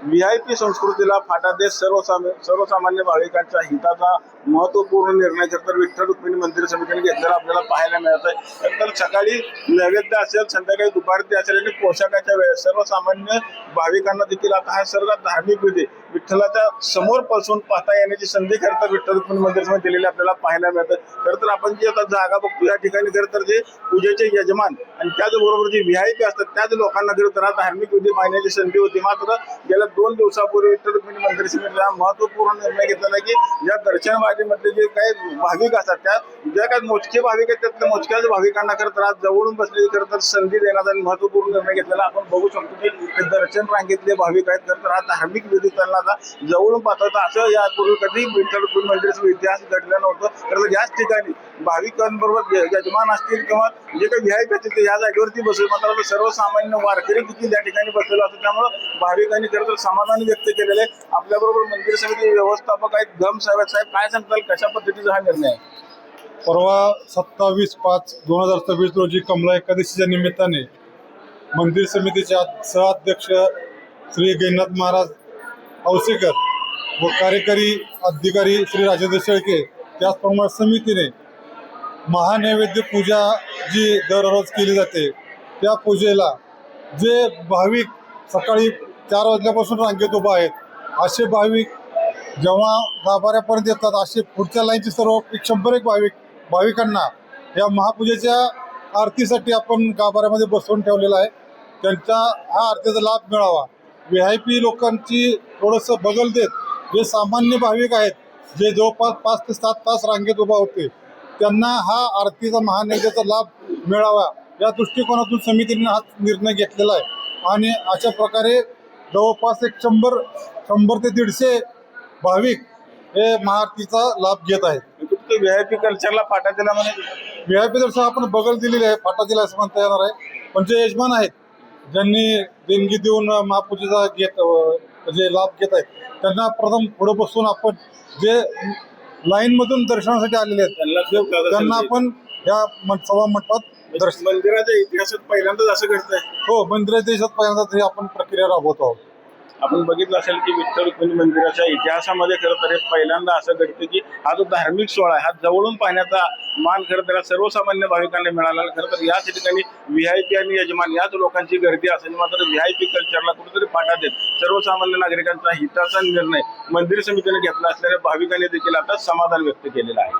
VIP संस्कृतीला फाटा देत सर्वसामान्य भाविकांच्या हिताचा महत्वपूर्ण निर्णय तर विठ्ठल रुक्मिणी मंदिर समितीने घेतलेला आपल्याला पाहायला मिळत आहे। तर सकाळी नैवेद्य असेल, संध्याकाळी दुपारती असेल आणि पोशाखाच्या वेळेस सर्वसामान्य भाविकांना देखील आता हा सर्व धार्मिक विधी विठ्ठलाच्या समोर पासून पाहता येण्याची संधी खरं तर विठ्ठल रुक्मिणी मंदिर समिती दिलेली आपल्याला पाहायला मिळतं। खरं तर आपण जी आता जागा बघतो या ठिकाणी खरं तर जे पूजेचे यजमान आणि त्याचबरोबर जे व्हीआयपी असतात त्याच लोकांना खरं तर हा धार्मिक विधी पाहण्याची संधी होती। मात्र गेल्या 2 दिवसापूर्वी विठ्ठल रुक्मिणी मंदिर समितीने महत्वपूर्ण निर्णय घेतलेला की ज्या दर्शनवाडीमधले जे काही भाविक असतात त्या ज्या काही मोजके भाविक आहेत त्यातल्या मोजक्याच भाविकांना खरं तर आज जवळून बसलेली खरं तर संधी देण्याचा आणि महत्वपूर्ण निर्णय घेतलेला आपण बघू शकतो की ते दर्शन रांगेतले भाविक आहेत। खरं तर हा धार्मिक विधी त्यांना जवळून पाहता असं यापूर्वी कधी विठ्ठल रुक्मिणी मंदिराचा इतिहास घडला नव्हतं। तर याच ठिकाणी भाविकांबरोबर यजमान असतील किंवा जे काही व्हीआयपी असतील ते या जागेवरती बसले, मात्र सर्वसामान्य वारकरी देखील या ठिकाणी बसलेला असतो। त्यामुळे भाविकांनी खरं तर समाधान व्यक्त केलेले। आपल्याबरोबर मंदिर समिती व्यवस्थापक आहेत गम साहेब काय सांगताल कशा पद्धतीचा हा निर्णय आहे? परवा 27/5/2026 रोजी कमला एकादशीच्या निमित्ताने मंदिर समितीचे सहअध्यक्ष श्री गैनाथ महाराज औसेकर व कार्यकारी अधिकारी श्री राजेंद्र शेळके त्याचप्रमाणे समितीने महानैवेद्य पूजा जी दररोज केली जाते त्या पूजेला जे भाविक सकाळी 4 वाजल्यापासून रांगेत उभा आहेत असे भाविक जेव्हा गाभाऱ्यापर्यंत येतात असे पुढच्या लाईनचे सर्व 101 भाविकांना या महापूजेच्या आरतीसाठी आपण गाभाऱ्यामध्ये बसवून ठेवलेला आहे। त्यांचा हा आरतीचा लाभ मिळावा, व्हीआयपी लोकांची थोडंसं बगल देत जे सामान्य भाविक आहेत जे जवळपास 5 ते 7 तास रांगेत उभा होते त्यांना हा आरतीचा महानैवेद्याचा लाभ मिळावा या दृष्टिकोनातून समितीने हा निर्णय घेतलेला आहे। आणि अशा प्रकारे जवळपास 100 ते 150 भाविक हे महाआरतीचा लाभ घेत आहेत। व्हीआयपी कल्चरला फाटा दिला म्हणजे व्हीआयपी दर्शन आपण बगल दिलेली आहे, फाटा दिला असं म्हणता येणार आहे। पण जे यजमान आहेत ज्यांनी देणगी देऊन महापूजेचा जे लाभ घेत आहेत त्यांना प्रथम पुढे बसून आपण जे लाईनमधून दर्शनासाठी आलेले आहेत त्यांना आपण या सभा मंडपात दर्शन मंदिराच्या इतिहासात पहिल्यांदाच असं घडतंय। हो, मंदिराच्या देशात पहिल्यांदाच हे आपण प्रक्रिया राबवत आहोत। आपण बघितलं असेल की विठ्ठल रुक्मिणी मंदिराच्या इतिहासामध्ये खरं तर पहिल्यांदा असं घडतं की हा जो धार्मिक सोहळा आहे हा जवळून पाहण्याचा मान खरं तर सर्वसामान्य भाविकांना मिळाला। खरं तर याच ठिकाणी व्हीआयपी आणि यजमान याच लोकांची गर्दी असेल, मात्र व्हीआयपी कल्चरला कुठेतरी फाटा देत सर्वसामान्य नागरिकांचा हिताचा निर्णय मंदिर समितीने घेतला असल्याने भाविकांनी देखील आता समाधान व्यक्त केलेलं आहे।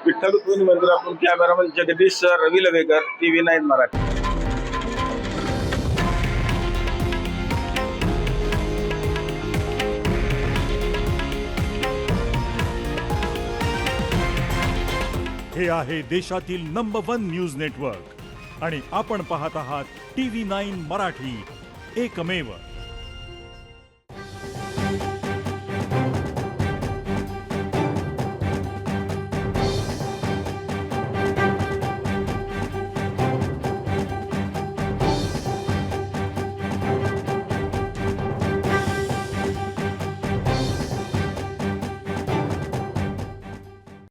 विठ्ठल रुक्मिणी मंदिरातून कॅमेरामन जगदीश सर, रवी लवेकर, TV9 मराठी। हे आहे देशातील नंबर 1 न्यूज नेटवर्क आणि आपण पाहत आहात TV9 मराठी, एकमेव।